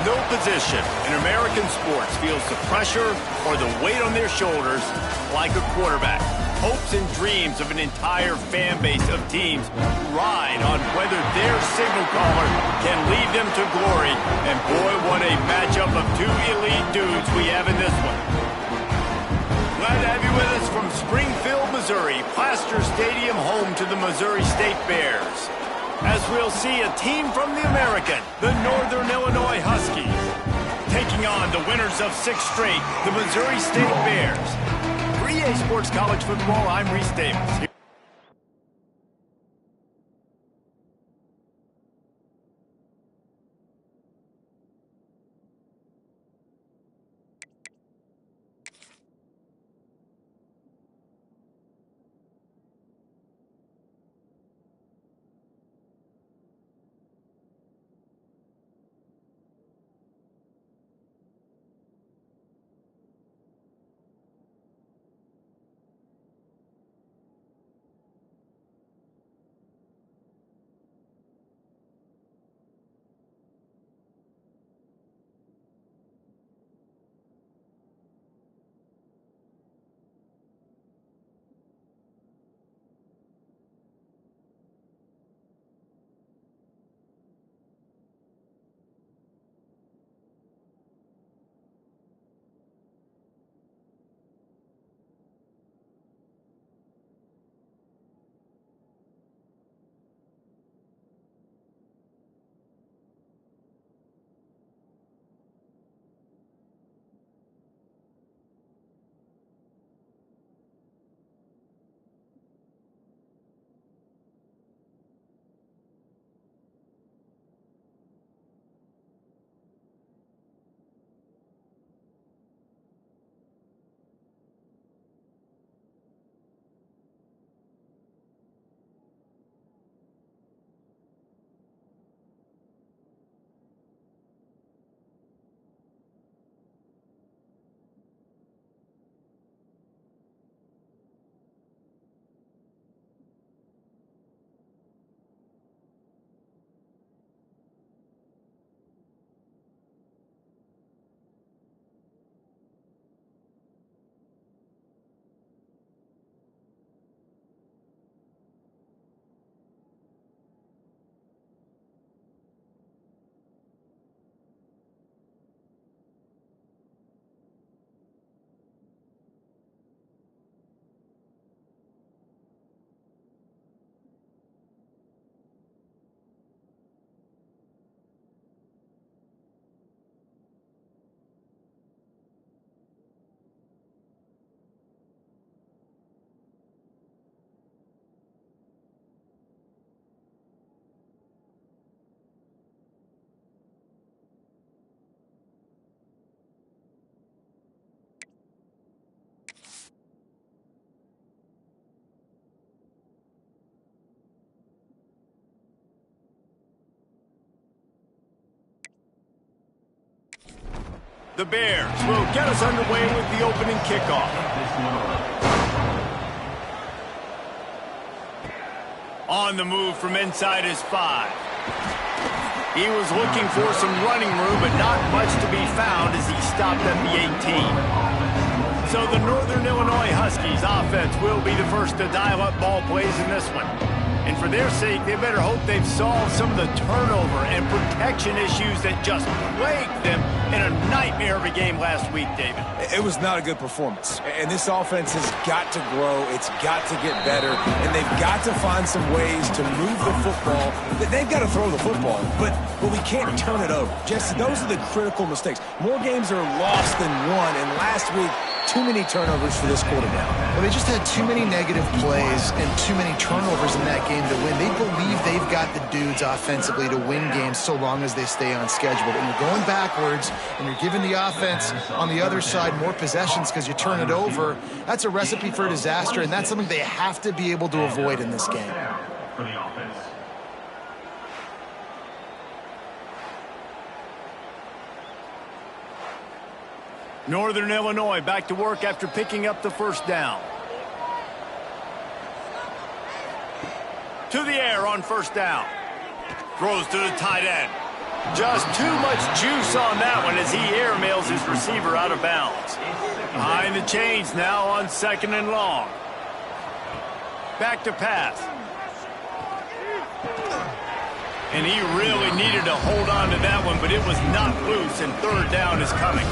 No position in American sports feels the pressure or the weight on their shoulders like a quarterback. Hopes and dreams of an entire fan base of teams ride on whether their signal caller can lead them to glory. And boy, what a matchup of two elite dudes we have in this one. Glad to have you with us from Springfield, Missouri, Plaster Stadium, home to the Missouri State Bears. As we'll see a team from the American, the Northern Illinois Huskies, taking on the winners of 6 straight, the Missouri State Bears. For EA Sports College Football, I'm Reese Davis. The Bears will get us underway with the opening kickoff. On the move from inside his 5. He was looking for some running room, but not much to be found as he stopped at the 18. So the Northern Illinois Huskies offense will be the first to dial up ball plays in this one. And for their sake, they better hope they've solved some of the turnover and protection issues that just plagued them in a nightmare of a game last week, David. It was not a good performance. And this offense has got to grow. It's got to get better. And they've got to find some ways to move the football. They've got to throw the football, but we can't turn it over. Jesse, those are the critical mistakes. More games are lost than won, and last week, too many turnovers for this quarterback. Well, they just had too many negative plays and too many turnovers in that game to win. They believe they've got the dudes offensively to win games so long as they stay on schedule. But when you're going backwards and you're giving the offense on the other side more possessions because you turn it over, that's a recipe for disaster, and that's something they have to be able to avoid in this game. For the offense. Northern Illinois back to work after picking up the first down. To the air on first down. Throws to the tight end. Just too much juice on that one as he airmails his receiver out of bounds. Behind the chains now on 2nd and long. Back to pass. And he really needed to hold on to that one, but it was not loose, and 3rd down is coming.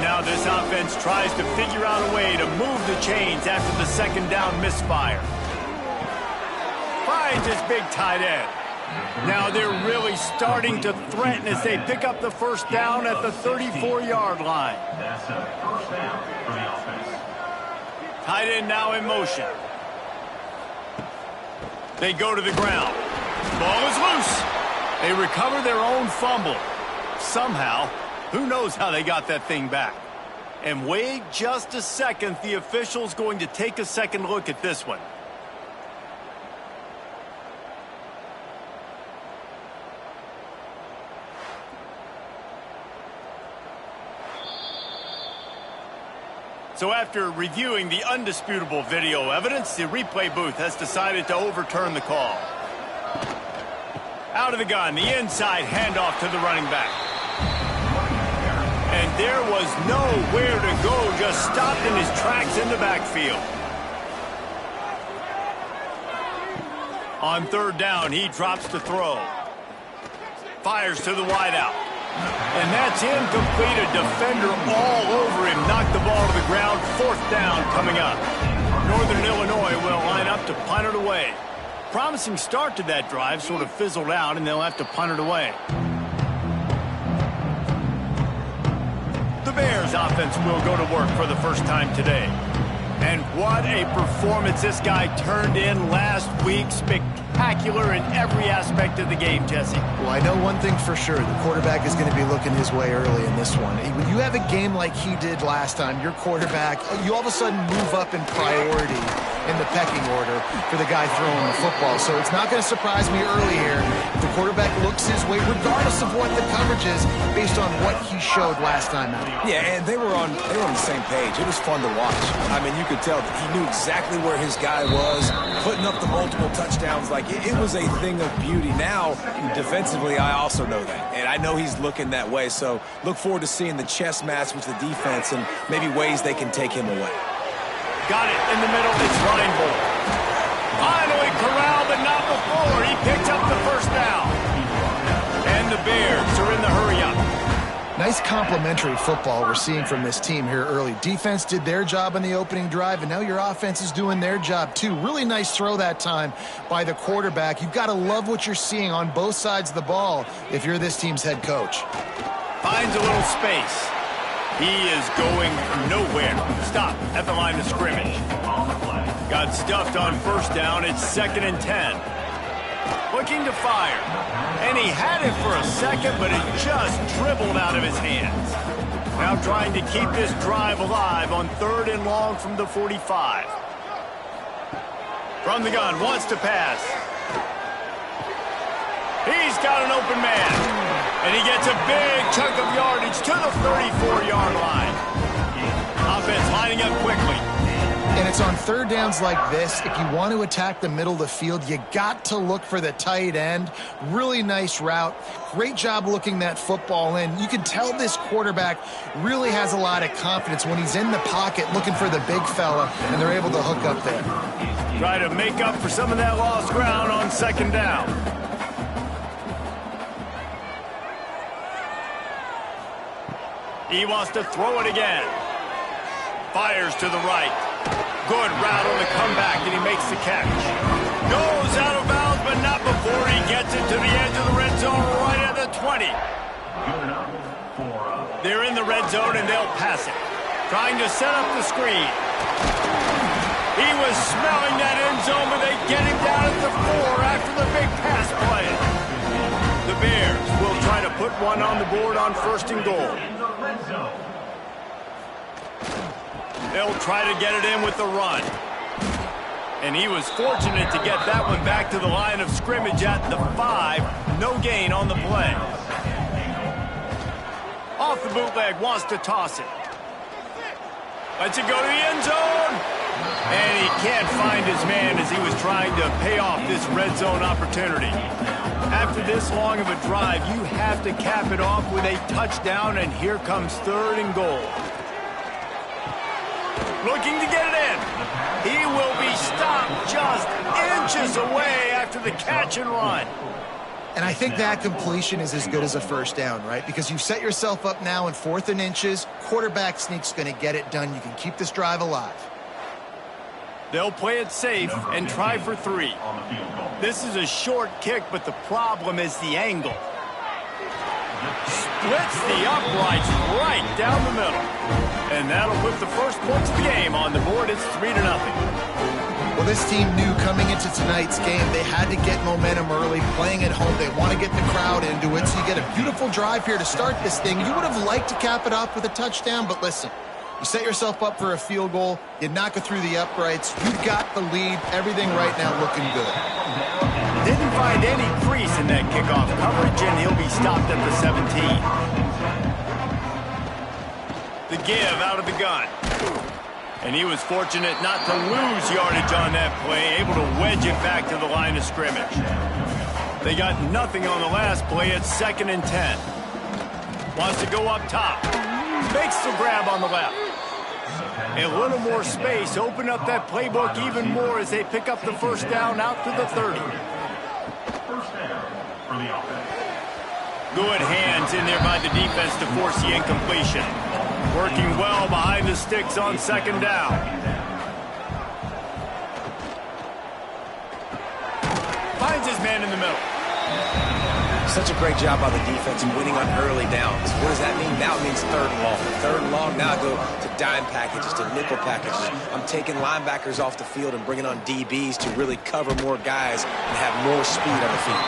Now this offense tries to figure out a way to move the chains after the 2nd down misfire. Finds his big tight end. Now they're really starting to threaten as they pick up the 1st down at the 34-yard line. That's a 1st down for the offense. Tight end now in motion. They go to the ground. Ball is loose. They recover their own fumble. Somehow, who knows how they got that thing back. And wait just a second, the official's going to take a second look at this one. So after reviewing the undisputable video evidence, the replay booth has decided to overturn the call. Out of the gun, the inside handoff to the running back. And there was nowhere to go, just stopped in his tracks in the backfield. On 3rd down, he drops to throw. Fires to the wideout. And that's incomplete. A defender all over him. Knocked the ball to the ground. 4th down coming up. Northern Illinois will line up to punt it away. Promising start to that drive, sort of fizzled out, and they'll have to punt it away. The Bears offense will go to work for the first time today. And what a performance this guy turned in last week. Spectacular in every aspect of the game, Jesse. Well, I know one thing for sure. The quarterback is going to be looking his way early in this one. When you have a game like he did last time, your quarterback, you all of a sudden move up in priority in the pecking order for the guy throwing the football. So it's not going to surprise me early here if the quarterback looks his way, regardless of what the coverage is, based on what he showed last time out. Yeah, and they were on the same page. It was fun to watch. I mean, you could tell that he knew exactly where his guy was, putting up the multiple touchdowns. Like, it was a thing of beauty. Now, defensively, I also know that. And I know he's looking that way. So look forward to seeing the chess match with the defense and maybe ways they can take him away. Got it in the middle. It's Reinbold. Finally corralled, but not before. He picked up the 1st down. And the Bears are in the hurry-up. Nice complementary football we're seeing from this team here early. Defense did their job on the opening drive, and now your offense is doing their job too. Really nice throw that time by the quarterback. You've got to love what you're seeing on both sides of the ball if you're this team's head coach. Finds a little space. He is going nowhere. Stop at the line of scrimmage. Got stuffed on 1st down. It's 2nd and 10. Looking to fire. And he had it for a second, but it just dribbled out of his hands. Now trying to keep this drive alive on 3rd and long from the 45. From the gun, wants to pass. He's got an open man. And he gets a big chunk of yardage to the 34-yard line. Offense lining up quickly. And it's on 3rd downs like this. If you want to attack the middle of the field, you got to look for the tight end. Really nice route. Great job looking that football in. You can tell this quarterback really has a lot of confidence when he's in the pocket looking for the big fella, and they're able to hook up there. Try to make up for some of that lost ground on 2nd down. He wants to throw it again. Fires to the right. Good route on the comeback, and he makes the catch. Goes out of bounds, but not before he gets it to the edge of the red zone right at the 20. They're in the red zone, and they'll pass it. Trying to set up the screen. He was smelling that end zone, but they get him down at the 4 after the big pass play. The Bears will try to put one on the board on 1st and goal. They'll try to get it in with the run. And he was fortunate to get that one back to the line of scrimmage at the 5. No gain on the play. Off the bootleg, wants to toss it. Lets it go to the end zone. And he can't find his man as he was trying to pay off this red zone opportunity. After this long of a drive, you have to cap it off with a touchdown, and here comes 3rd and goal. Looking to get it in. He will be stopped just inches away after the catch and run. And I think that completion is as good as a first down, right? Because you've set yourself up now in 4th and inches. Quarterback sneak's going to get it done. You can keep this drive alive. They'll play it safe and try for 3. This is a short kick, but the problem is the angle. Splits the uprights right down the middle. And that'll put the first points of the game on the board. It's 3-0. Well, this team knew coming into tonight's game they had to get momentum early, playing at home. They want to get the crowd into it, so you get a beautiful drive here to start this thing. You would have liked to cap it off with a touchdown, but listen, you set yourself up for a field goal, you knock it through the uprights, you've got the lead, everything right now looking good. Didn't find any crease in that kickoff coverage, and he'll be stopped at the 17. The give out of the gun. And he was fortunate not to lose yardage on that play, able to wedge it back to the line of scrimmage. They got nothing on the last play. It's 2nd and 10. Wants to go up top. Makes the grab on the left. A little more space. Open up that playbook even more as they pick up the first down out to the 30. First down for the offense. Good hands in there by the defense to force the incompletion. Working well behind the sticks on 2nd down. Finds his man in the middle. Such a great job by the defense winning on early downs. What does that mean? Now it means 3rd and long. 3rd and long, now I go to dime packages, to nickel packages. I'm taking linebackers off the field and bringing on DBs to really cover more guys and have more speed on the field.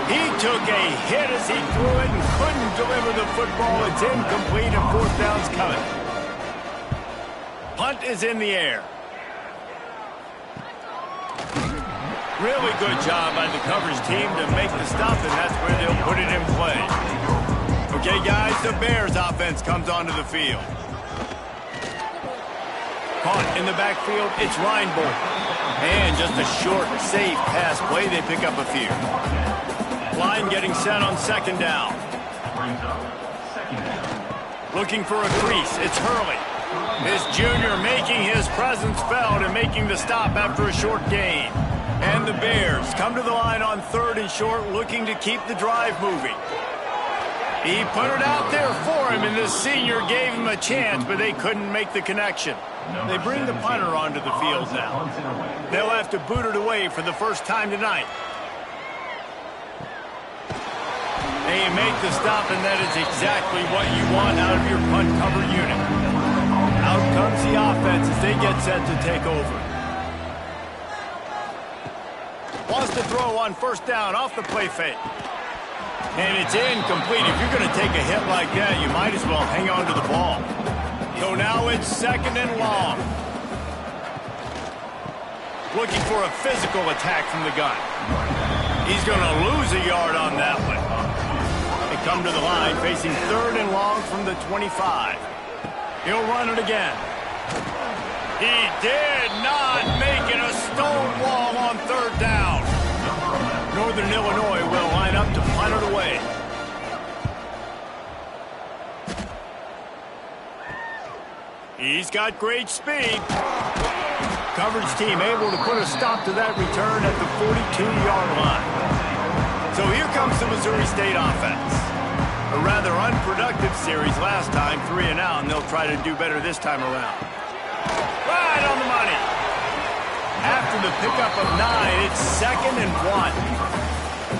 He took a hit as he threw it and couldn't deliver the football. It's incomplete and 4th down's coming. Punt is in the air. Really good job by the coverage team to make the stop, and that's where they'll put it in play. Okay, guys, the Bears offense comes onto the field. Caught in the backfield, it's Reinbold. And just a short, safe pass play, they pick up a few. Line getting set on 2nd down. Looking for a crease, it's Hurley. This junior making his presence felt and making the stop after a short gain. And the Bears come to the line on 3rd and short, looking to keep the drive moving. He put it out there for him, and the senior gave him a chance, but they couldn't make the connection. They bring the punter onto the field now. They'll have to boot it away for the first time tonight. They make the stop, and that is exactly what you want out of your punt cover unit. Out comes the offense as they get set to take over. Wants to throw on 1st down off the play fake. And it's incomplete. If you're going to take a hit like that, you might as well hang on to the ball. So now it's 2nd and long. Looking for a physical attack from the gun. He's going to lose a yard on that one. They come to the line facing 3rd and long from the 25. He'll run it again. He did not make it a stone wall on 3rd down. Northern Illinois will line up to punt it away. He's got great speed. Coverage team able to put a stop to that return at the 42-yard line. So here comes the Missouri State offense. A rather unproductive series last time, 3 and out, and they'll try to do better this time around. Right on the money. After the pickup of 9, it's 2nd and 1.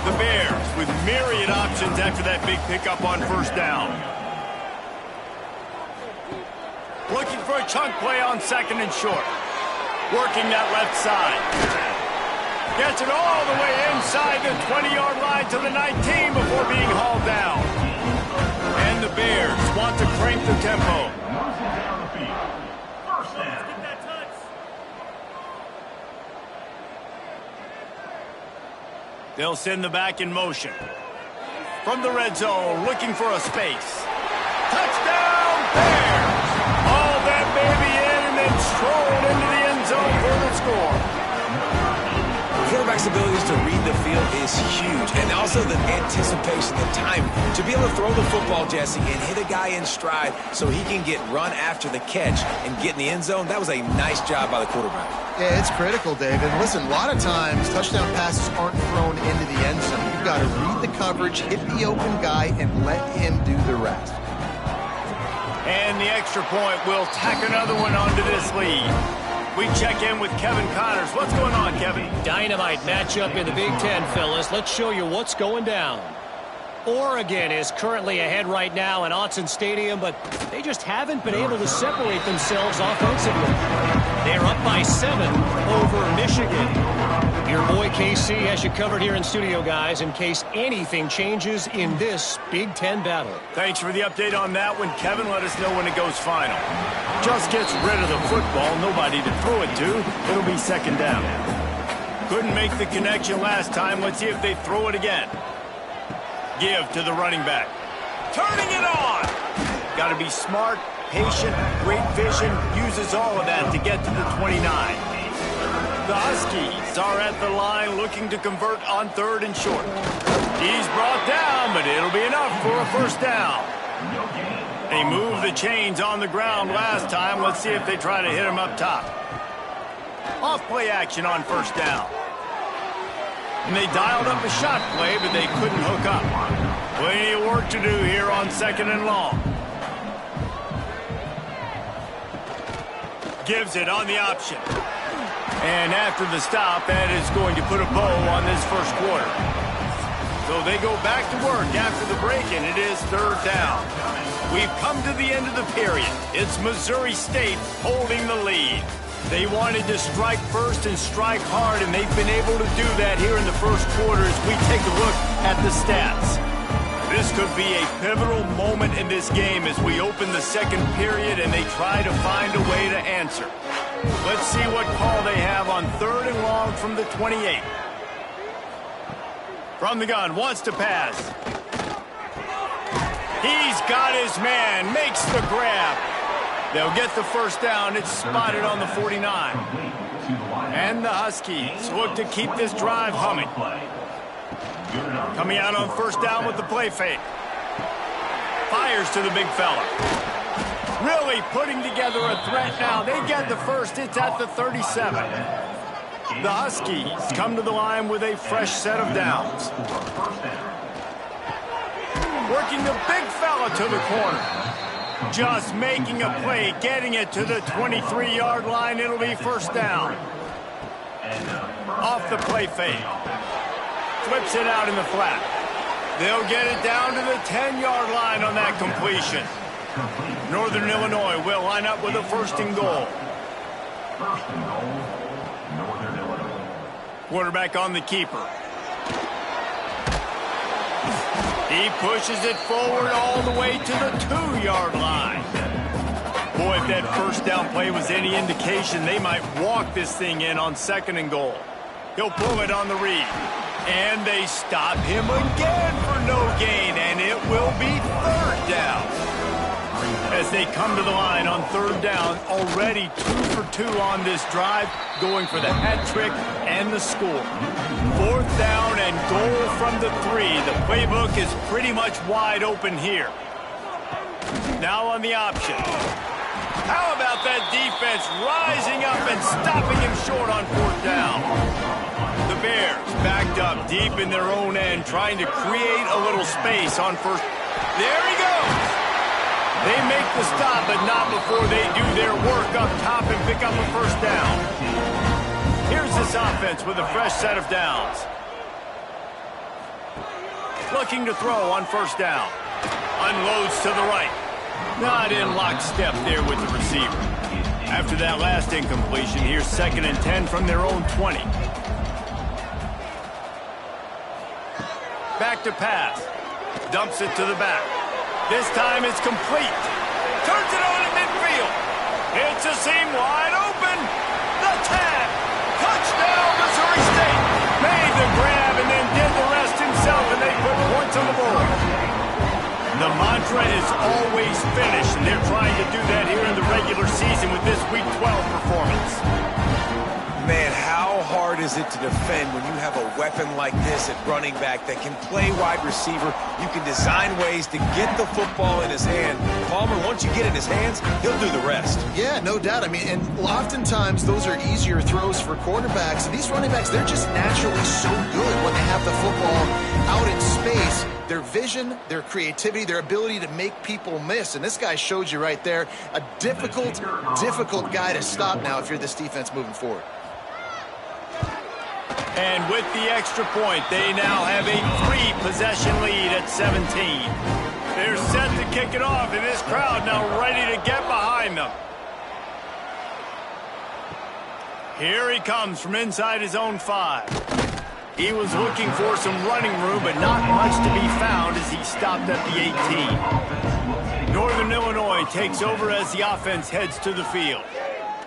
The Bears with myriad options after that big pickup on 1st down. Looking for a chunk play on 2nd and short. Working that left side. Gets it all the way inside the 20-yard line to the 19 before being hauled down. And the Bears want to crank the tempo. They'll send the back in motion. From the red zone, looking for a space. Touchdown, Bears! All that baby in and then strolled into the end zone for the score. quarterback's abilities to read the field is huge, and also the anticipation, the time to be able to throw the football, Jesse, and hit a guy in stride so he can get run after the catch and get in the end zone. That was a nice job by the quarterback. Yeah, it's critical, David. Listen, a lot of times touchdown passes aren't thrown into the end zone. You've got to read the coverage, hit the open guy, and let him do the rest. And the extra point will tack another one onto this lead. We check in with Kevin Connors. What's going on, Kevin? Dynamite matchup in the Big Ten, fellas. Let's show you what's going down. Oregon is currently ahead right now in Autzen Stadium, but they just haven't been able to separate themselves offensively. They're up by 7 over Michigan. Your boy KC has you covered here in studio, guys, in case anything changes in this Big Ten battle. Thanks for the update on that one, Kevin. Let us know when it goes final. Just gets rid of the football, nobody to throw it to. It'll be second down. Couldn't make the connection last time. Let's see if they throw it again. Give to the running back. Turning it on! Got to be smart, patient, great vision. Uses all of that to get to the 29. The Huskies are at the line looking to convert on 3rd and short. He's brought down, but it'll be enough for a first down. They moved the chains on the ground last time. Let's see if they try to hit him up top. Off play action on first down. And they dialed up a shot play, but they couldn't hook up. Plenty of work to do here on 2nd and long. Gives it on the option. And after the stop, that is going to put a bow on this first quarter. So they go back to work after the break, and it is 3rd down. We've come to the end of the period. It's Missouri State holding the lead. They wanted to strike first and strike hard, and they've been able to do that here in the first quarter as we take a look at the stats. This could be a pivotal moment in this game as we open the second period and they try to find a way to answer. Let's see what call they have on 3rd and long from the 28. From the gun, wants to pass. He's got his man, makes the grab. They'll get the first down. It's spotted on the 49. And the Huskies look to keep this drive humming. Coming out on first down with the play fake. Fires to the big fella. Really putting together a threat now. They get the first. It's at the 37. The Huskies come to the line with a fresh set of downs. Working the big fella to the corner. Just making a play, getting it to the 23-yard line. It'll be first down. Off the play fake. Flips it out in the flat. They'll get it down to the 10-yard line on that completion. Northern Illinois will line up with a 1st and goal. Northern Illinois. Quarterback on the keeper. He pushes it forward all the way to the 2-yard line. Boy, if that first down play was any indication, they might walk this thing in on 2nd and goal. He'll pull it on the read. And they stop him again for no gain, and it will be 3rd down. As they come to the line on 3rd down, already 2 for 2 on this drive, going for the hat trick and the score. 4th down and goal from the 3. The playbook is pretty much wide open here. Now on the option. How about that defense rising up and stopping him short on 4th down? The Bears backed up deep in their own end, trying to create a little space on first. There he goes. They make the stop, but not before they do their work up top and pick up a first down. Here's this offense with a fresh set of downs. Looking to throw on first down. Unloads to the right. Not in lockstep there with the receiver. After that last incompletion, here's 2nd and 10 from their own 20. Back to pass. Dumps it to the back. This time it's complete. Turns it on to midfield. It's a seam wide open. The tag. Touchdown, Missouri State. Made the grab and then did the rest himself, and they put points on the board. The mantra is always finish, and they're trying to do that here in the regular season with this Week 12 performance. Man, how hard is it to defend when you have a weapon like this at running back that can play wide receiver? You can design ways to get the football in his hand. Palmer, once you get it in his hands, he'll do the rest. Yeah, no doubt. I mean, and oftentimes those are easier throws for quarterbacks. And these running backs, they're just naturally so good when they have the football out in space. Their vision, their creativity, their ability to make people miss. And this guy showed you right there, a difficult guy to stop now if you're this defense moving forward. And with the extra point, they now have a 3-possession lead at 17. They're set to kick it off, and this crowd now ready to get behind them. Here he comes from inside his own 5. He was looking for some running room, but not much to be found as he stopped at the 18. Northern Illinois takes over as the offense heads to the field.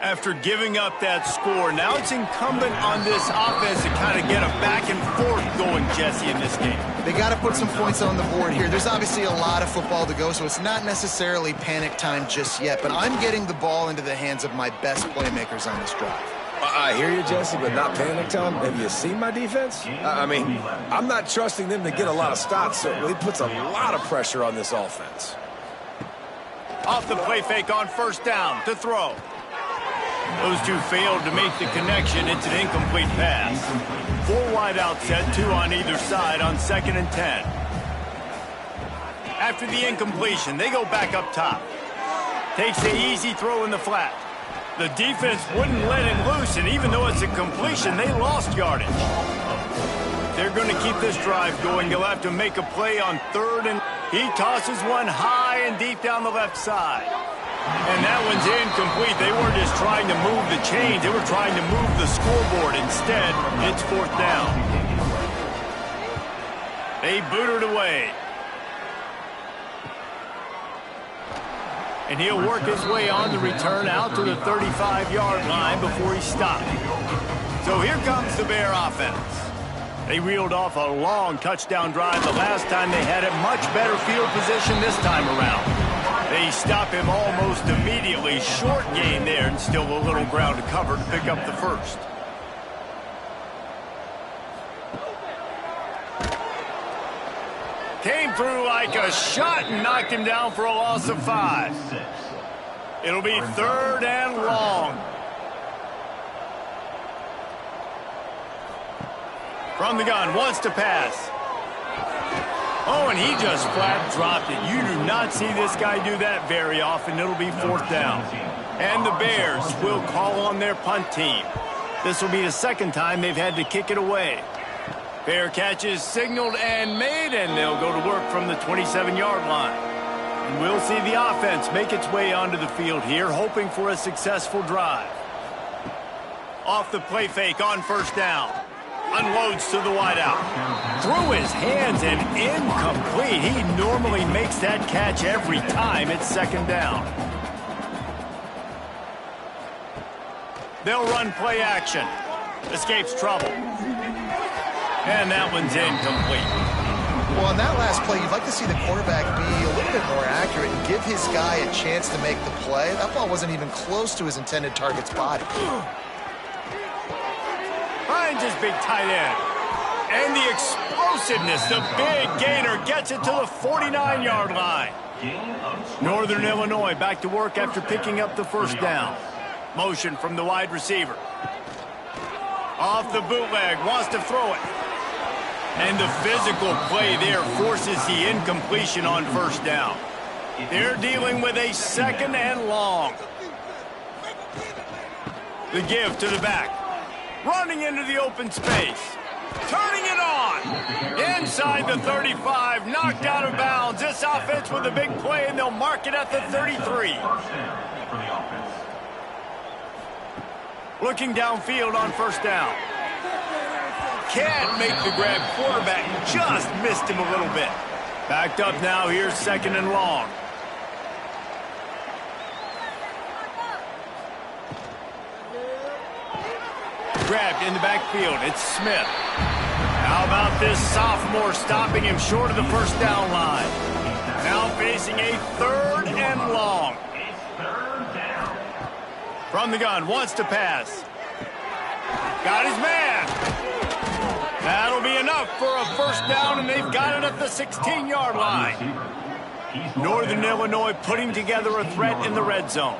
After giving up that score, now it's incumbent on this offense to kind of get a back and forth going, Jesse, in this game. They got to put some points on the board here. There's obviously a lot of football to go, so it's not necessarily panic time just yet, but I'm getting the ball into the hands of my best playmakers on this drive. I hear you, Jesse, but not panic time. Have you seen my defense? I mean, I'm not trusting them to get a lot of stops, so it puts a lot of pressure on this offense. Off the play fake on first down to throw. Those two failed to make the connection. It's an incomplete pass. 4 wide out set, 2 on either side on 2nd and 10. After the incompletion, they go back up top. Takes the easy throw in the flat. The defense wouldn't let him loose, and even though it's a completion, they lost yardage. They're going to keep this drive going. They'll have to make a play on 3rd, and he tosses one high and deep down the left side. And that one's incomplete. They weren't just trying to move the chains. They were trying to move the scoreboard. Instead, it's 4th down. They boot it away. And he'll work his way on the return out to the 35-yard line before he stopped. So here comes the Bear offense. They reeled off a long touchdown drive the last time they had a much better field position this time around. They stop him almost immediately. Short gain there and still a little ground to cover to pick up the first. Came through like a shot and knocked him down for a loss of 5. It'll be 3rd and long. From the gun, wants to pass. Oh, and he just flat dropped it. You do not see this guy do that very often. It'll be 4th down. And the Bears will call on their punt team. This will be the 2nd time they've had to kick it away. Fair catch is signaled and made, and they'll go to work from the 27-yard line. And we'll see the offense make its way onto the field here, hoping for a successful drive. Off the play fake on first down. Unloads to the wideout. Through his hands and incomplete. He normally makes that catch every time. It's 2nd down. They'll run play action. Escapes trouble. And that one's incomplete. Well, on that last play, you'd like to see the quarterback be a little bit more accurate and give his guy a chance to make the play. That ball wasn't even close to his intended target's body. Finds his big tight end. And the explosiveness, the big gainer gets it to the 49-yard line. Northern Illinois back to work after picking up the first down. Motion from the wide receiver. Off the bootleg, wants to throw it. And the physical play there forces the incompletion on first down. They're dealing with a 2nd and long. The give to the back. Running into the open space. Turning it on. Inside the 35. Knocked out of bounds. This offense with a big play, and they'll mark it at the 33. Looking downfield on first down. Can't make the grab. Quarterback just missed him a little bit. Backed up now. Here's 2nd and long. Grabbed in the backfield. It's Smith. How about this sophomore stopping him short of the first down line? Now facing a 3rd and long. From the gun, wants to pass. Got his man. That'll be enough for a first down, and they've got it at the 16-yard line. Northern Illinois putting together a threat in the red zone.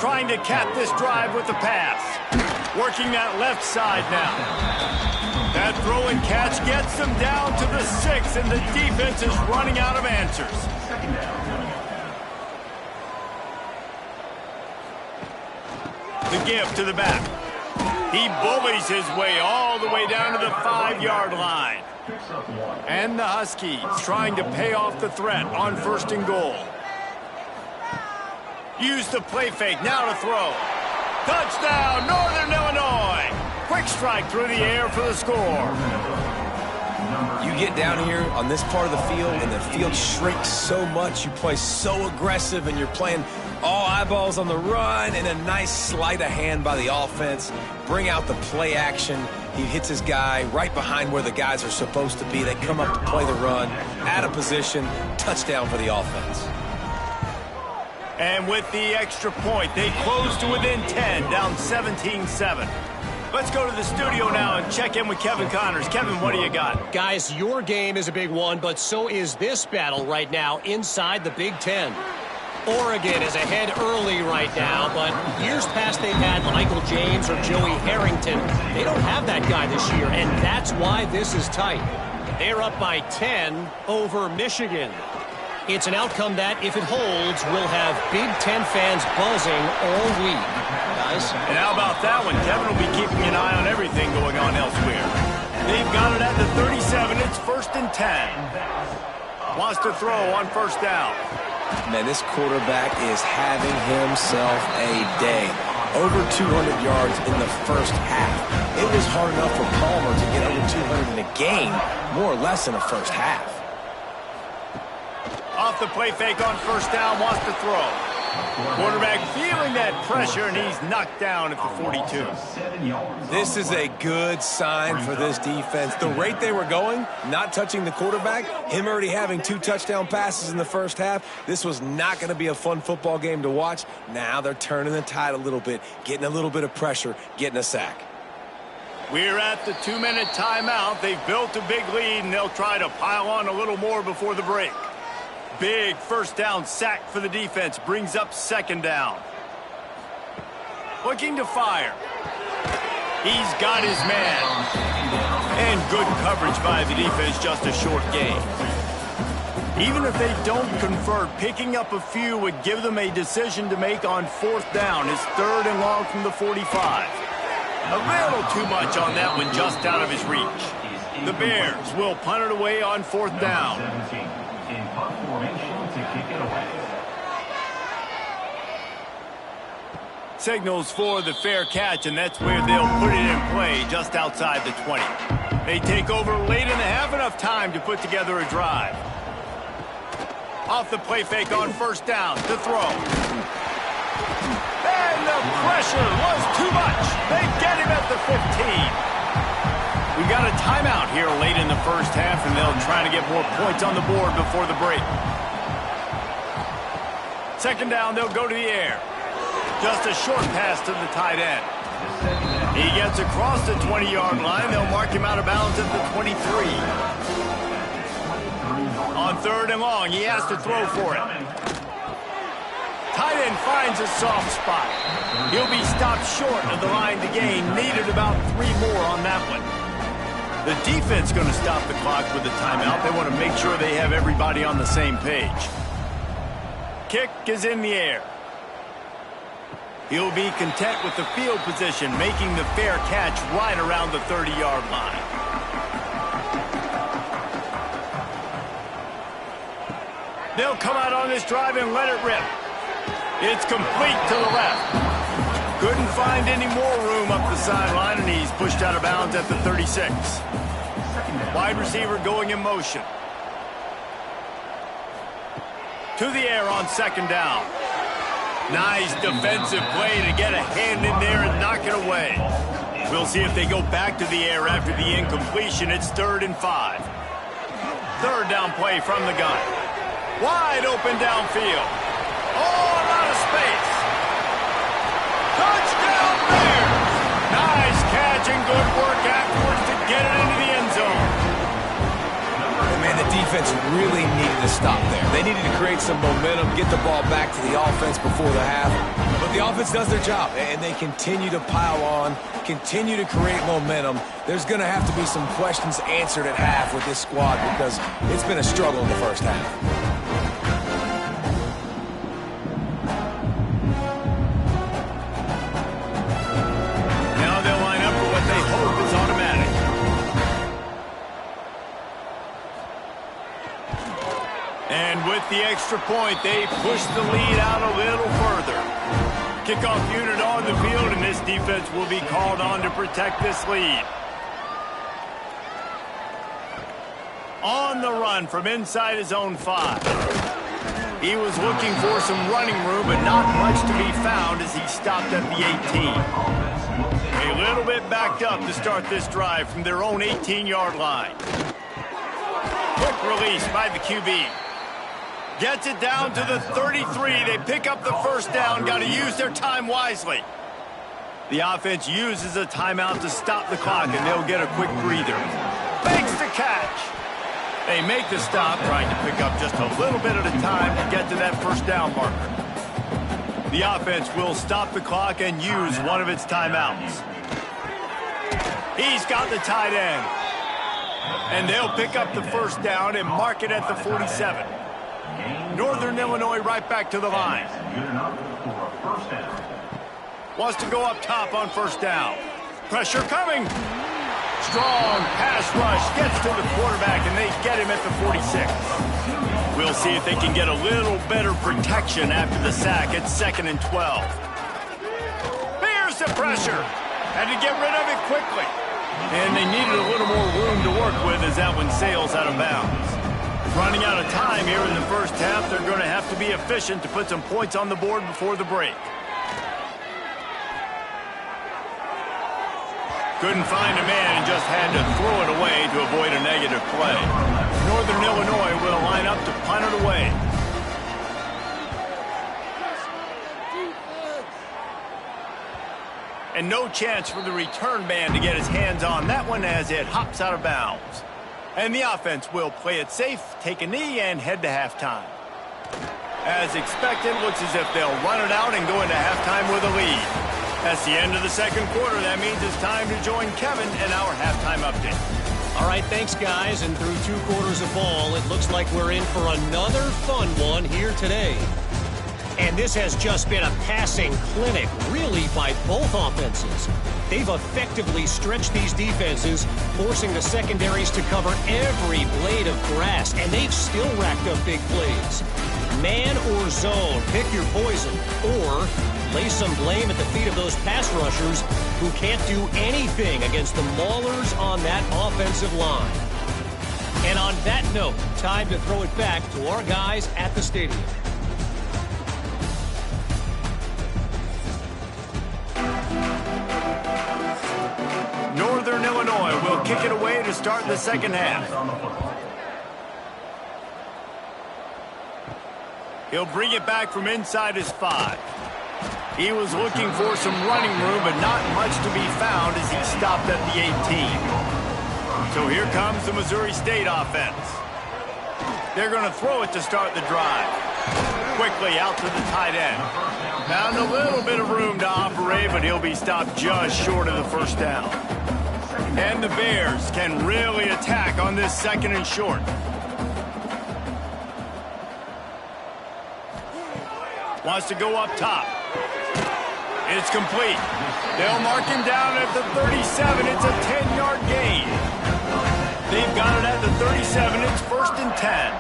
Trying to cap this drive with the pass. Working that left side now. That throw and catch gets them down to the 6, and the defense is running out of answers. The give to the back. He bullies his way all the way down to the 5-yard line. And the Huskies trying to pay off the threat on 1st and goal. Use the play fake, now to throw. Touchdown, Northern Illinois! Quick strike through the air for the score. You get down here on this part of the field, and the field shrinks so much. You play so aggressive, and you're playing all eyeballs on the run, and a nice sleight of hand by the offense. Bring out the play action. He hits his guy right behind where the guys are supposed to be. They come up to play the run, out of position, touchdown for the offense. And with the extra point, they close to within 10, down 17-7. Let's go to the studio now and check in with Kevin Connors. Kevin, what do you got? Guys, your game is a big one, but so is this battle right now inside the Big Ten. Oregon is ahead early right now, but years past they've had Michael James or Joey Harrington. They don't have that guy this year, and that's why this is tight. They're up by 10 over Michigan. It's an outcome that, if it holds, will have Big Ten fans buzzing all week. Guys? And how about that one? Kevin will be keeping an eye on everything going on elsewhere. They've got it at the 37. It's 1st and 10. Wants to throw on 1st down. Man, this quarterback is having himself a day. Over 200 yards in the first half. It was hard enough for Palmer to get over 200 in a game, more or less in a first half. Off the play fake on 1st down, wants to throw. Quarterback feeling that pressure, and he's knocked down at the 42. This is a good sign for this defense. The rate they were going, not touching the quarterback, him already having 2 touchdown passes in the first half, this was not going to be a fun football game to watch. Now they're turning the tide a little bit, getting a little bit of pressure, getting a sack. We're at the 2-minute timeout. They've built a big lead, and they'll try to pile on a little more before the break. Big 1st down sack for the defense. Brings up 2nd down. Looking to fire. He's got his man. And good coverage by the defense. Just a short gain. Even if they don't convert, picking up a few would give them a decision to make on 4th down. It's 3rd and long from the 45. A little too much on that one, just out of his reach. The Bears will punt it away on 4th down. In punt formation to kick it away. Signals for the fair catch, and that's where they'll put it in play, just outside the 20. They take over late and they have enough time to put together a drive. Off the play fake on 1st down to throw. And the pressure was too much. They get him at the 15. We got a timeout here late in the first half, and they'll try to get more points on the board before the break. 2nd down, they'll go to the air. Just a short pass to the tight end. He gets across the 20-yard line. They'll mark him out of bounds at the 23. On 3rd and long, he has to throw for it. Tight end finds a soft spot. He'll be stopped short of the line to gain. Needed about 3 more on that one. The defense going to stop the clock with a timeout. They want to make sure they have everybody on the same page. Kick is in the air. He'll be content with the field position, making the fair catch right around the 30-yard line. They'll come out on this drive and let it rip. It's complete to the left. Couldn't find any more room up the sideline, and he's pushed out of bounds at the 36. Wide receiver going in motion. To the air on 2nd down. Nice defensive play to get a hand in there and knock it away. We'll see if they go back to the air after the incompletion. It's 3rd and 5. 3rd down play from the gun. Wide open downfield. Oh, a lot of space. Touchdown Bears! Nice catch defense really needed to stop there. They needed to create some momentum, get the ball back to the offense before the half. But the offense does their job, and they continue to pile on, continue to create momentum. There's going to have to be some questions answered at half with this squad because it's been a struggle in the first half. Now they'll line up for what they hope is automatic. And with the extra point, they push the lead out a little further. Kickoff unit on the field, and this defense will be called on to protect this lead. On the run from inside his own 5. He was looking for some running room, but not much to be found as he stopped at the 18. A little bit backed up to start this drive from their own 18-yard line. Quick release by the QB. Gets it down to the 33. They pick up the first down. Got to use their time wisely. The offense uses a timeout to stop the clock, and they'll get a quick breather. Makes the catch. They make the stop, trying to pick up just a little bit at a time to get to that first down marker. The offense will stop the clock and use one of its timeouts. He's got the tight end. And they'll pick up the first down and mark it at the 47. Northern Illinois right back to the line. Wants to go up top on first down. Pressure coming. Strong pass rush gets to the quarterback, and they get him at the 46. We'll see if they can get a little better protection after the sack at 2nd and 12. There's the pressure. Had to get rid of it quickly. And they needed a little more room to work with as that one sails out of bounds. Running out of time here in the first half, they're going to have to be efficient to put some points on the board before the break. Couldn't find a man and just had to throw it away to avoid a negative play. Northern Illinois will line up to punt it away. And no chance for the return man to get his hands on that one as it hops out of bounds. And the offense will play it safe, take a knee, and head to halftime. As expected, looks as if they'll run it out and go into halftime with a lead. That's the end of the second quarter. That means it's time to join Kevin in our halftime update. All right, thanks, guys. And through 2 quarters of ball, it looks like we're in for another fun one here today. And this has just been a passing clinic, really, by both offenses. They've effectively stretched these defenses, forcing the secondaries to cover every blade of grass, and they've still racked up big plays. Man or zone, pick your poison, or lay some blame at the feet of those pass rushers who can't do anything against the maulers on that offensive line. And on that note, time to throw it back to our guys at the stadium. Northern Illinois will kick it away to start the second half. He'll bring it back from inside his 5. He was looking for some running room, but not much to be found as he stopped at the 18. So here comes the Missouri State offense. They're going to throw it to start the drive. Quickly out to the tight end. Found a little bit of room to operate, but he'll be stopped just short of the first down. And the Bears can really attack on this 2nd and short. Wants to go up top. It's complete. They'll mark him down at the 37. It's a 10-yard gain. They've got it at the 37. It's 1st and 10.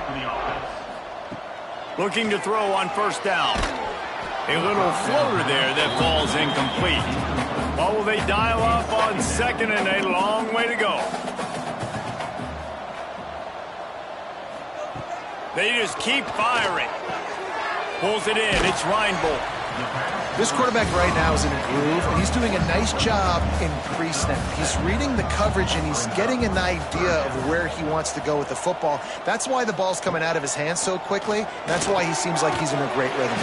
Looking to throw on first down. A little floater there that falls incomplete. What will they dial up on 2nd and a long way to go? They just keep firing. Pulls it in. It's Reinbold. This quarterback right now is in a groove, and he's doing a nice job in pre-snap. He's reading the coverage, and he's getting an idea of where he wants to go with the football. That's why the ball's coming out of his hands so quickly. That's why he seems like he's in a great rhythm.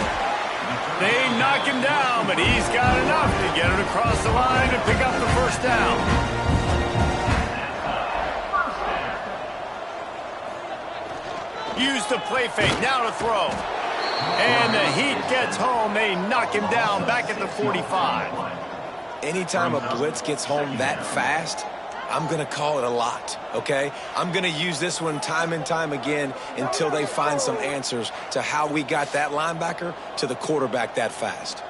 They knock him down, but he's got enough to get it across the line to pick up the first down. Use the play fake, now to throw. And the heat gets home. They knock him down back at the 45. Anytime a blitz gets home that fast, I'm going to call it a lot, okay? I'm going to use this one time and time again until they find some answers to how we got that linebacker to the quarterback that fast.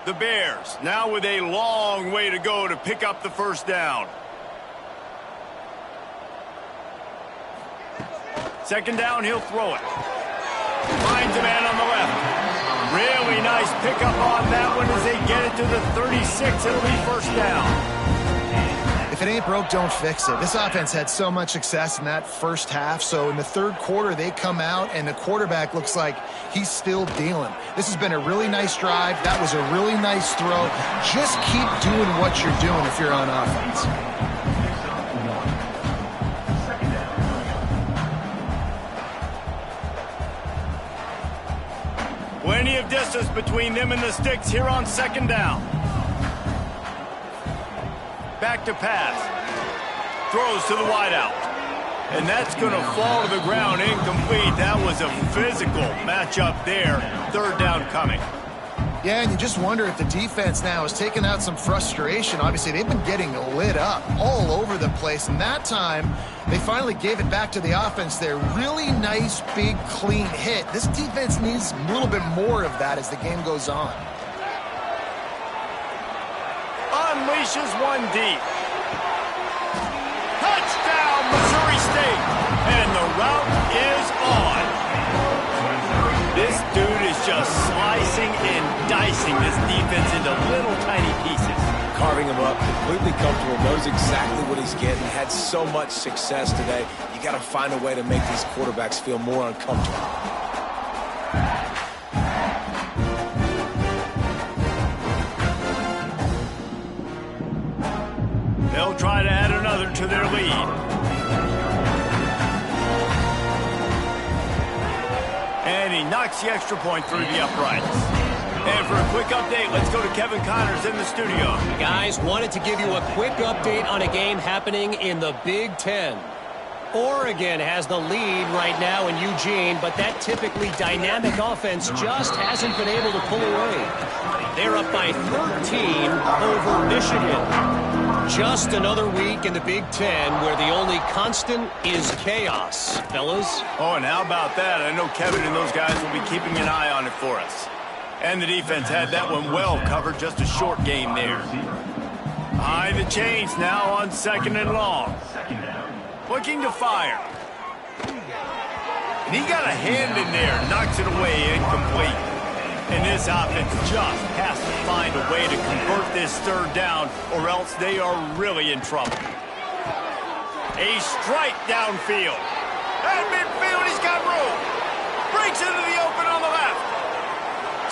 The Bears now with a long way to go to pick up the first down. Second down, he'll throw it. Finds a man on the left. Really nice pickup on that one as they get it to the 36. It'll be first down. If it ain't broke, don't fix it. This offense had so much success in that first half, so in the third quarter, they come out, and the quarterback looks like he's still dealing. This has been a really nice drive. That was a really nice throw. Just keep doing what you're doing if you're on offense. Plenty of distance between them and the sticks here on second down. Back to pass. Throws to the wideout. And that's going to fall to the ground incomplete. That was a physical matchup there. Third down coming. Yeah, and you just wonder if the defense now is taking out some frustration. Obviously, they've been getting lit up all over the place. And that time, they finally gave it back to the offense there. Really nice, big, clean hit. This defense needs a little bit more of that as the game goes on. Unleashes one deep. Touchdown, Missouri State. And the route is on. This dude is just slicing and dicing this defense into little tiny pieces. Carving him up, completely comfortable, knows exactly what he's getting, had so much success today. You got to find a way to make these quarterbacks feel more uncomfortable. They'll try to add another to their lead. And he knocks the extra point through the uprights. And for a quick update, let's go to Kevin Connors in the studio. Guys, wanted to give you a quick update on a game happening in the Big Ten. Oregon has the lead right now in Eugene, but that typically dynamic offense just hasn't been able to pull away. They're up by 13 over Michigan. Just another week in the Big Ten where the only constant is chaos, fellas. Oh, and how about that? I know Kevin and those guys will be keeping an eye on it for us. And the defense had that one well covered, just a short game there. Behind the chains now on second and long. Looking to fire. And he got a hand in there, knocks it away, incomplete. And this offense just has to find a way to convert this third down, or else they are really in trouble. A strike downfield. At midfield, he's got room. Breaks into the open on the left.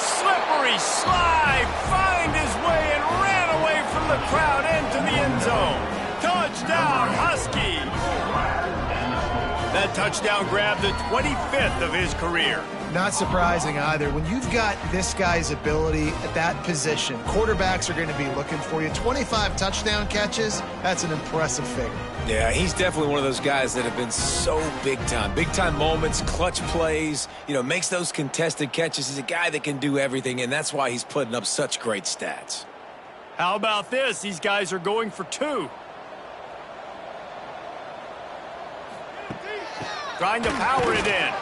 Slippery slide, find his way and ran away from the crowd into the end zone. Touchdown, Husky. That touchdown grabbed the 25th of his career. Not surprising either. When you've got this guy's ability at that position, quarterbacks are going to be looking for you. 25 touchdown catches, that's an impressive figure. Yeah, he's definitely one of those guys that have been so big time. Big time moments, clutch plays, makes those contested catches. He's a guy that can do everything, and that's why he's putting up such great stats. How about this? These guys are going for two. Trying to power it in.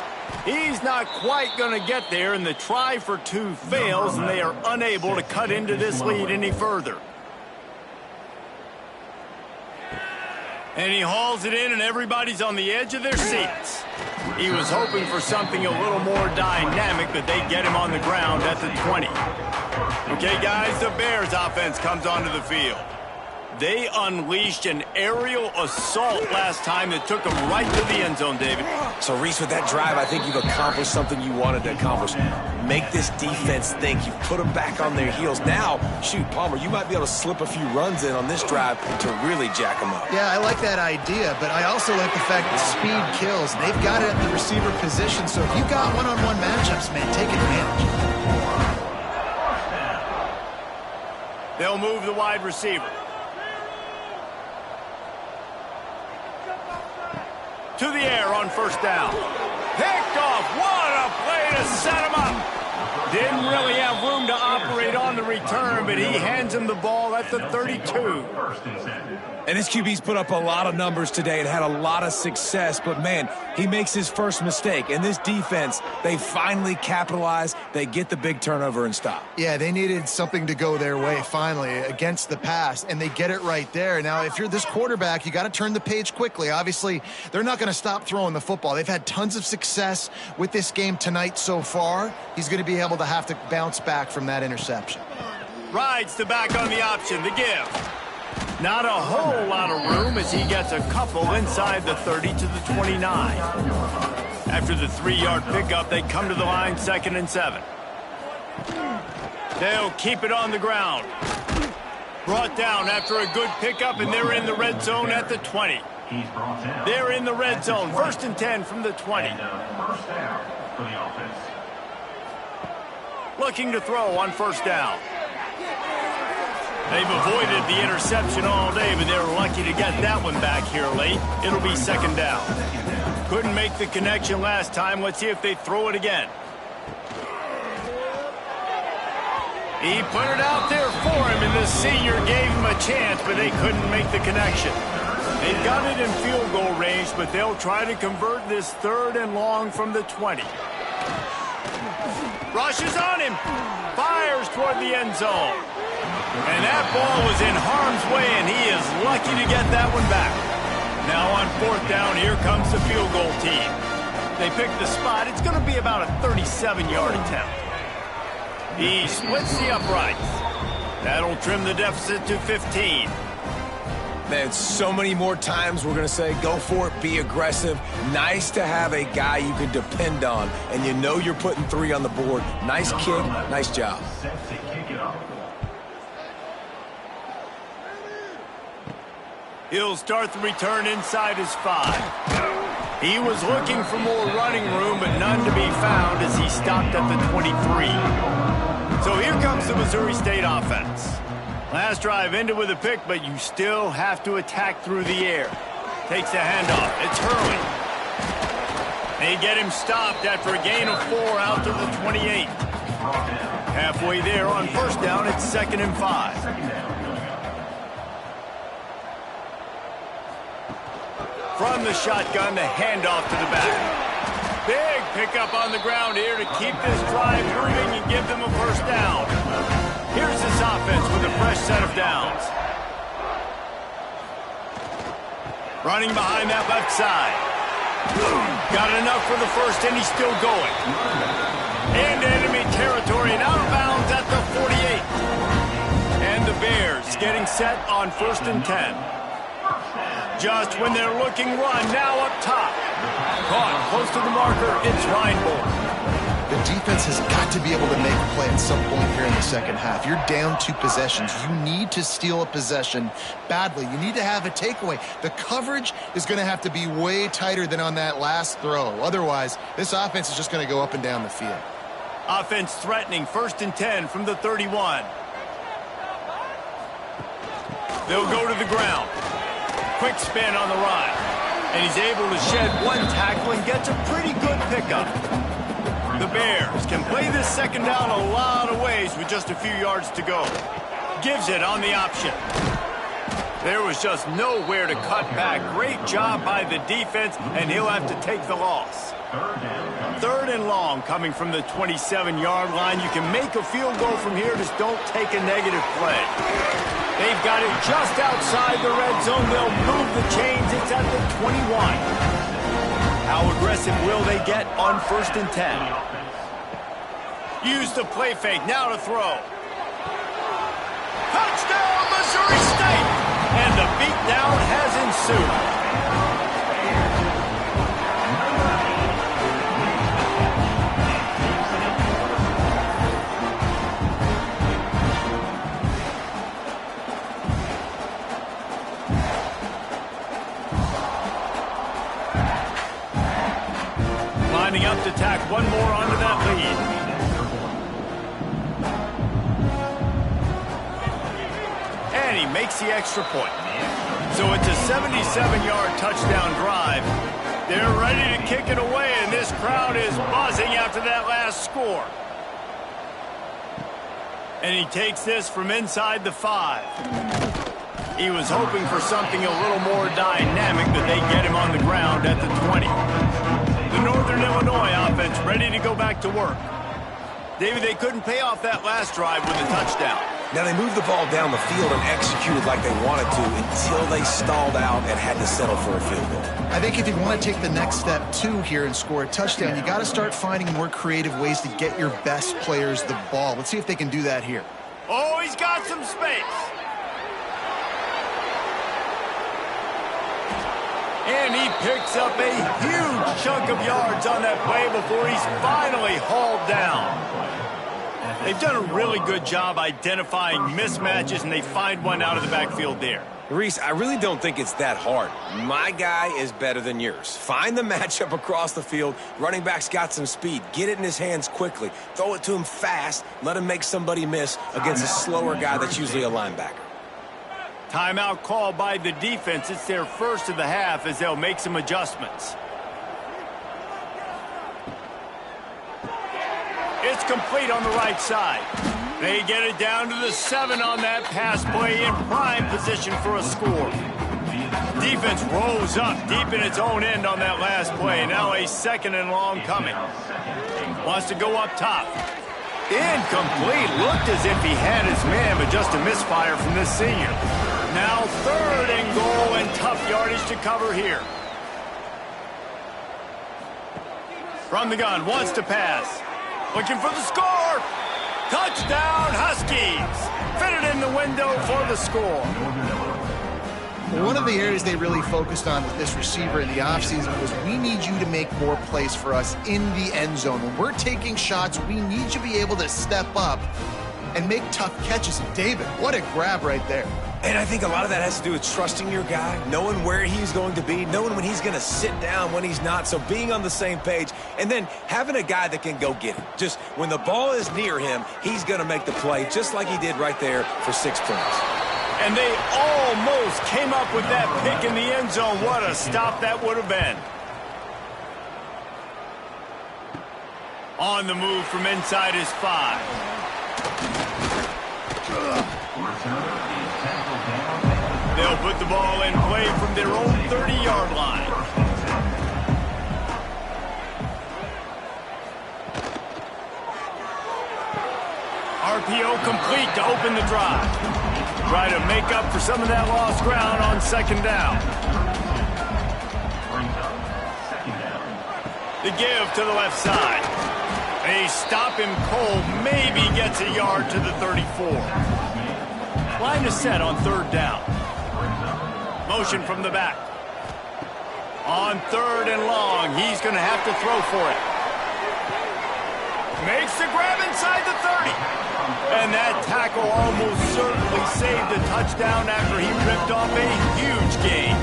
He's not quite going to get there, and the try for two fails, and they are unable to cut into this lead any further. And he hauls it in, and everybody's on the edge of their seats. He was hoping for something a little more dynamic, but they get him on the ground at the 20. Okay, guys, the Bears offense comes onto the field. They unleashed an aerial assault last time that took them right to the end zone, David. So, Reese, with that drive, I think you've accomplished something you wanted to accomplish. Make this defense think. You've put them back on their heels. Now, shoot, Palmer, you might be able to slip a few runs in on this drive to really jack them up. Yeah, I like that idea, but I also like the fact that speed kills. They've got it at the receiver position, so if you've got one-on-one matchups, man, take advantage. They'll move the wide receiver. To the air on first down. Picked off. What a play to set him up. Didn't really have room to operate on the return, but he hands him the ball at the 32. And this QB's put up a lot of numbers today and had a lot of success, but man, he makes his first mistake. And this defense, they finally capitalize. They get the big turnover and stop. Yeah, they needed something to go their way finally against the pass, and they get it right there. Now, if you're this quarterback, you got to turn the page quickly. Obviously, they're not going to stop throwing the football. They've had tons of success with this game tonight so far. He's going to be able to have to bounce back from that interception. Rides the back on the option, the give. Not a whole lot of room as he gets a couple inside the 30 to the 29. After the 3-yard pickup, they come to the line 2nd and 7. They'll keep it on the ground. Brought down after a good pickup, and they're in the red zone at the 20. They're in the red zone, 1st and 10 from the 20. First down for the offense. Looking to throw on first down. They've avoided the interception all day, but they're lucky to get that one back here late. It'll be 2nd down. Couldn't make the connection last time. Let's see if they throw it again. He put it out there for him, and the senior gave him a chance, but they couldn't make the connection. They've got it in field goal range, but they'll try to convert this 3rd and long from the 20. Rushes on him. Fires toward the end zone. And that ball was in harm's way, and he is lucky to get that one back. Now on 4th down, here comes the field goal team. They pick the spot. It's going to be about a 37-yard attempt. He splits the uprights. That'll trim the deficit to 15. Man, so many more times we're going to say, go for it, be aggressive. Nice to have a guy you can depend on, and you know you're putting 3 on the board. Nice kick, nice job. He'll start the return inside his 5. He was looking for more running room, but none to be found as he stopped at the 23. So here comes the Missouri State offense. Last drive ended with a pick, but you still have to attack through the air. Takes the handoff. It's Hurley. They get him stopped after a gain of 4 out to the 28. Halfway there on first down, it's 2nd and 5. From the shotgun, the handoff to the back. Big pickup on the ground here to keep this drive moving and give them a first down. Here's this offense with a fresh set of downs. Running behind that left side. Got enough for the first, and he's still going. Into enemy territory and out of bounds at the 48. And the Bears getting set on 1st and 10. Just when they're looking run, now up top. Caught close to the marker, it's Reinborn. The defense has got to be able to make a play at some point here in the second half. You're down 2 possessions. You need to steal a possession badly. You need to have a takeaway. The coverage is going to have to be way tighter than on that last throw. Otherwise, this offense is just going to go up and down the field. Offense threatening, 1st and 10 from the 31. They'll go to the ground. Quick spin on the run. And he's able to shed 1 tackle and gets a pretty good pickup. The Bears can play this 2nd down a lot of ways with just a few yards to go. Gives it on the option. There was just nowhere to cut back. Great job by the defense, and he'll have to take the loss. 3rd and long coming from the 27-yard line. You can make a field goal from here, just don't take a negative play. They've got it just outside the red zone. They'll move the chains. It's at the 21. How aggressive will they get on 1st and 10? Use the play fake. Now to throw. Touchdown, Missouri State! And the beatdown has ensued. Lining up to tack one more onto that lead. And he makes the extra point. So it's a 77-yard touchdown drive. They're ready to kick it away, and this crowd is buzzing after that last score. And he takes this from inside the 5. He was hoping for something a little more dynamic, but they get him on the ground at the 20. The Northern Illinois offense ready to go back to work. David, they couldn't pay off that last drive with a touchdown. Now, they moved the ball down the field and executed like they wanted to until they stalled out and had to settle for a field goal. I think if you want to take the next step, too, here and score a touchdown, you got to start finding more creative ways to get your best players the ball. Let's see if they can do that here. Oh, he's got some space. And he picks up a huge chunk of yards on that play before he's finally hauled down. They've done a really good job identifying mismatches, and they find one out of the backfield there. Reese, I really don't think it's that hard. My guy is better than yours. Find the matchup across the field. Running back's got some speed. Get it in his hands quickly. Throw it to him fast. Let him make somebody miss against a slower guy that's usually a linebacker. Timeout called by the defense. It's their first of the half as they'll make some adjustments. It's complete on the right side. They get it down to the 7 on that pass play in prime position for a score. Defense rolls up deep in its own end on that last play. Now a 2nd and long coming. Wants to go up top. Incomplete. Looked as if he had his man, but just a misfire from this senior. Now 3rd and goal and tough yardage to cover here. From the gun, wants to pass. Looking for the score. Touchdown, Huskies. Fitted in the window for the score. One of the areas they really focused on with this receiver in the offseason was we need you to make more plays for us in the end zone. When we're taking shots, we need you to be able to step up and make tough catches. David, what a grab right there. And I think a lot of that has to do with trusting your guy, knowing where he's going to be, knowing when he's going to sit down, when he's not, so being on the same page, and then having a guy that can go get it. Just when the ball is near him, he's going to make the play, just like he did right there for 6 points. And they almost came up with that pick in the end zone. What a stop that would have been. On the move from inside his 5. They'll put the ball in play from their own 30-yard line. RPO complete to open the drive. Try to make up for some of that lost ground on 2nd down. The give to the left side. They stop him cold, maybe gets a yard to the 34. Line is set on 3rd down. Motion from the back. On 3rd and long, he's going to have to throw for it. Makes the grab inside the 30. And that tackle almost certainly saved a touchdown after he ripped off a huge gain.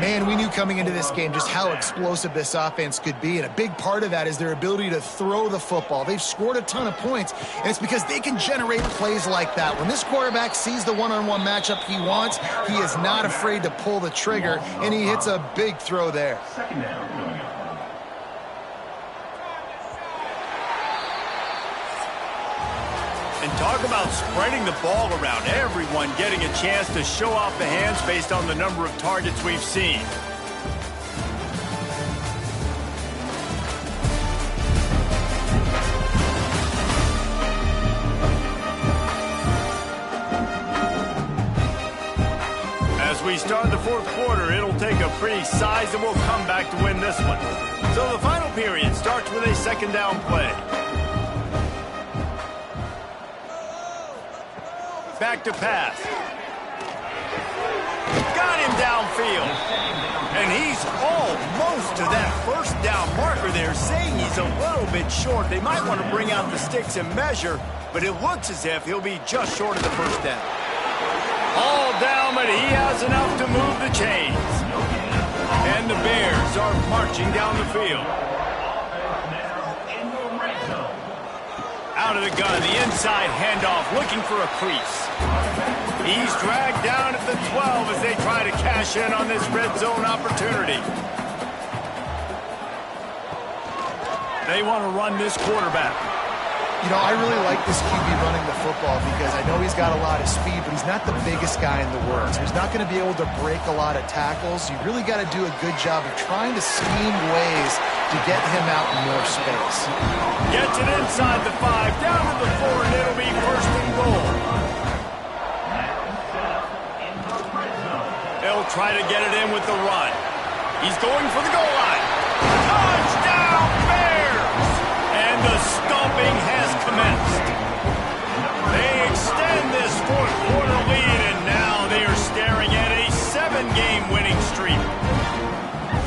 Man, we knew coming into this game just how explosive this offense could be, and a big part of that is their ability to throw the football. They've scored a ton of points, and it's because they can generate plays like that. When this quarterback sees the one-on-one matchup he wants, he is not afraid to pull the trigger, and he hits a big throw there. And talk about spreading the ball around. Everyone getting a chance to show off the hands based on the number of targets we've seen. As we start the 4th quarter, it'll take a pretty sizable comeback to win this one. So the final period starts with a 2nd down play. Back to pass. Got him downfield. And he's almost to that 1st down marker there, saying he's a little bit short. They might want to bring out the sticks and measure, but it looks as if he'll be just short of the 1st down. All down, but he has enough to move the chains. And the Bears are marching down the field. Out of the gun, the inside handoff, looking for a crease. He's dragged down at the 12 as they try to cash in on this red zone opportunity. They want to run this quarterback. You know, I really like this QB running the football because I know he's got a lot of speed, but he's not the biggest guy in the world. So he's not going to be able to break a lot of tackles. You really got to do a good job of trying to scheme ways to get him out in more space. Gets it inside the 5, down to the 4, and it'll be first and goal. They'll try to get it in with the run. He's going for the goal line. Touchdown, Bears! And the stomping has commenced. They extend this fourth-quarter lead, and now they are staring at a 7-game winning streak.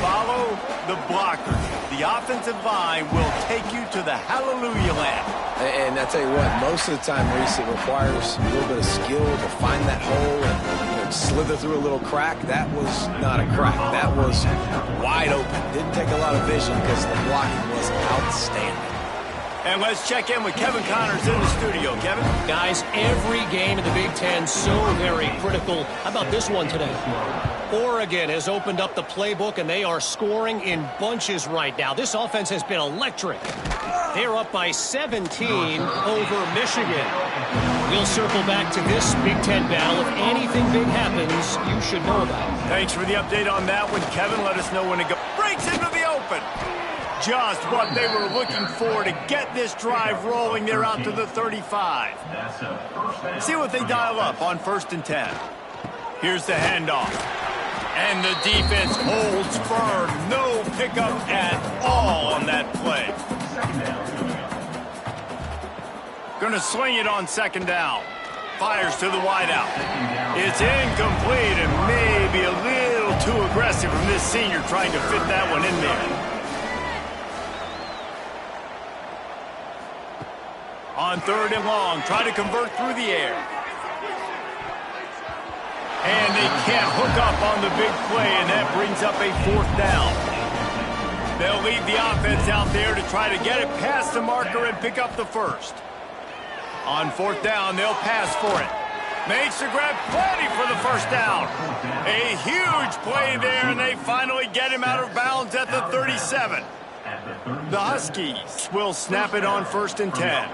Follow the blocker. The offensive line will take you to the hallelujah land. And I tell you what, most of the time, Reese, it requires a little bit of skill to find that hole and slither through a little crack. That was not a crack. That was wide open. Didn't take a lot of vision because the blocking was outstanding. And let's check in with Kevin Connors in the studio. Kevin? Guys, every game in the Big Ten so very critical. How about this one today? Oregon has opened up the playbook, and they are scoring in bunches right now. This offense has been electric. They're up by 17 over Michigan. We'll circle back to this Big Ten battle. If anything big happens, you should know about it. Thanks for the update on that one, Kevin. Let us know when it goes. Breaks into the open. Just what they were looking for to get this drive rolling. They're out to the 35. See what they dial up on 1st and 10. Here's the handoff. And the defense holds firm. No pickup at all on that play. Going to swing it on 2nd down. Fires to the wideout. It's incomplete and maybe a little too aggressive from this senior trying to fit that one in there. On 3rd and long, try to convert through the air. And they can't hook up on the big play, and that brings up a 4th down. They'll leave the offense out there to try to get it past the marker and pick up the 1st. On 4th down, they'll pass for it. Makes the grab, plenty for the 1st down. A huge play there, and they finally get him out of bounds at the 37. The Huskies will snap it on 1st and 10.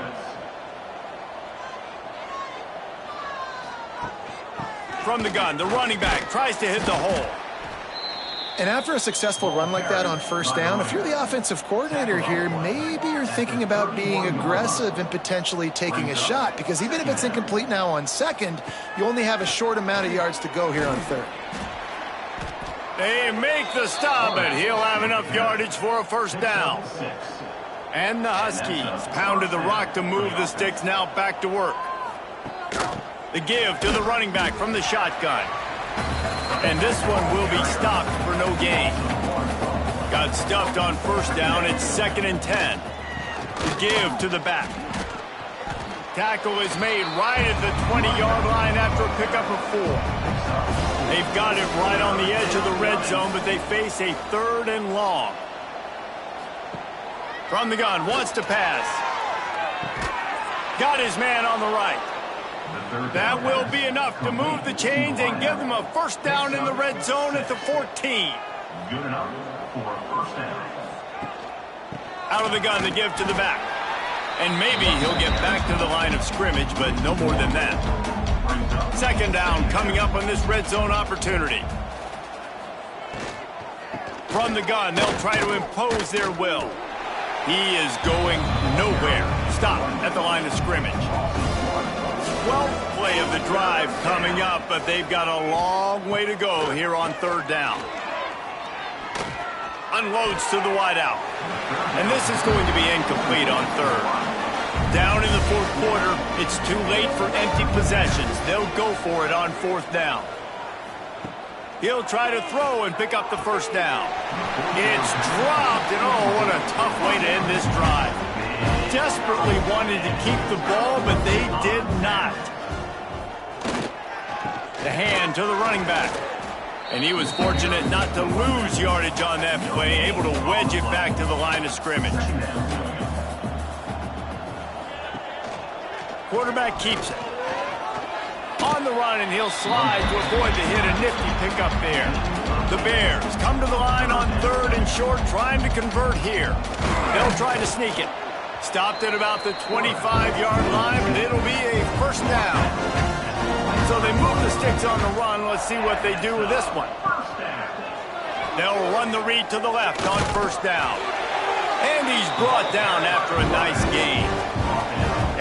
From the gun, the running back tries to hit the hole. And after a successful run like that on 1st down, if you're the offensive coordinator here, maybe you're thinking about being aggressive and potentially taking a shot, because even if it's incomplete now on 2nd, you only have a short amount of yards to go here on 3rd. They make the stop, but he'll have enough yardage for a 1st down. And the Huskies pounded the rock to move the sticks, now back to work. The give to the running back from the shotgun. And this one will be stopped for no gain. Got stuffed on 1st down. It's 2nd and 10. The give to the back. Tackle is made right at the 20-yard line after a pickup of 4. They've got it right on the edge of the red zone, but they face a 3rd and long. From the gun, wants to pass. Got his man on the right. That will be enough to move the chains and give them a 1st down in the red zone at the 14. Good enough for a 1st down. Out of the gun, the give to the back. And maybe he'll get back to the line of scrimmage, but no more than that. 2nd down coming up on this red zone opportunity. From the gun, they'll try to impose their will. He is going nowhere. Stop at the line of scrimmage. 12th play of the drive coming up, but they've got a long way to go here on 3rd down. Unloads to the wideout. And this is going to be incomplete on 3rd. Down in the 4th quarter, it's too late for empty possessions. They'll go for it on 4th down. He'll try to throw and pick up the 1st down. It's dropped, and oh, what a tough way to end this drive. Desperately wanted to keep the ball, but they did not. The hand to the running back. And he was fortunate not to lose yardage on that play, able to wedge it back to the line of scrimmage. Quarterback keeps it. On the run, and he'll slide to avoid the hit. A nifty pickup there. The Bears come to the line on 3rd and short, trying to convert here. They'll try to sneak it. Stopped at about the 25-yard line, but it'll be a first down. So they move the sticks on the run. Let's see what they do with this one. They'll run the read to the left on first down. And he's brought down after a nice gain.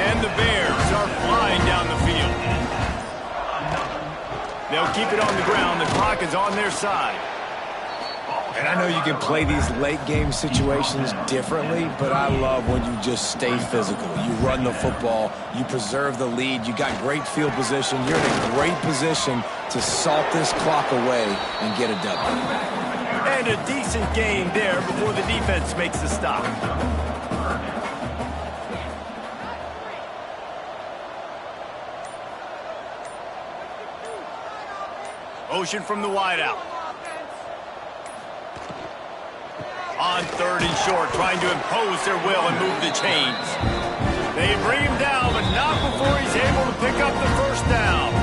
And the Bears are flying down the field. They'll keep it on the ground. The clock is on their side. And I know you can play these late-game situations differently, but I love when you just stay physical. You run the football. You preserve the lead. You got great field position. You're in a great position to salt this clock away and get a W. And a decent gain there before the defense makes the stop. Motion from the wideout. On 3rd and short, trying to impose their will and move the chains. They bring him down, but not before he's able to pick up the first down.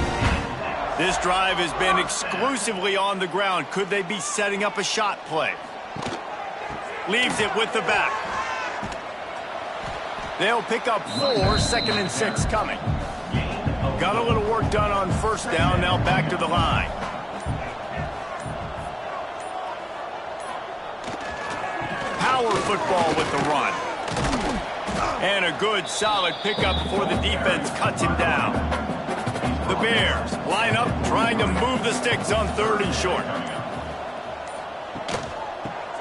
This drive has been exclusively on the ground. Could they be setting up a shot play? Leaves it with the back. They'll pick up 4, 2nd and 6 coming. Got a little work done on first down, now back to the line. Power football with the run. And a good, solid pickup before the defense cuts him down. The Bears line up, trying to move the sticks on 3rd and short.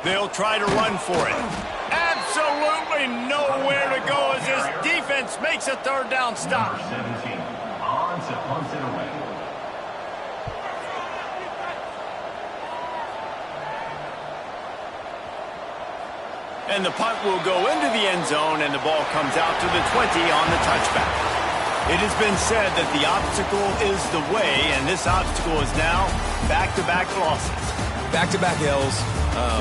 They'll try to run for it. Absolutely nowhere to go as this defense makes a 3rd down stop. Number 17, punts it away. And the punt will go into the end zone, and the ball comes out to the 20 on the touchback. It has been said that the obstacle is the way, and this obstacle is now back-to-back losses. Back-to-back L's.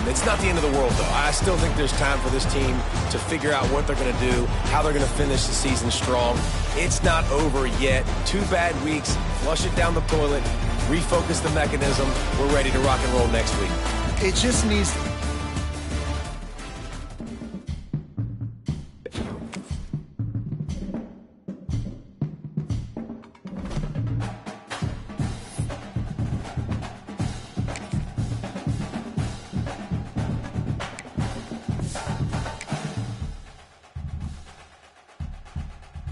It's not the end of the world, though. I still think there's time for this team to figure out what they're going to do, how they're going to finish the season strong. It's not over yet. 2 bad weeks. Flush it down the toilet. Refocus the mechanism. We're ready to rock and roll next week. It just needs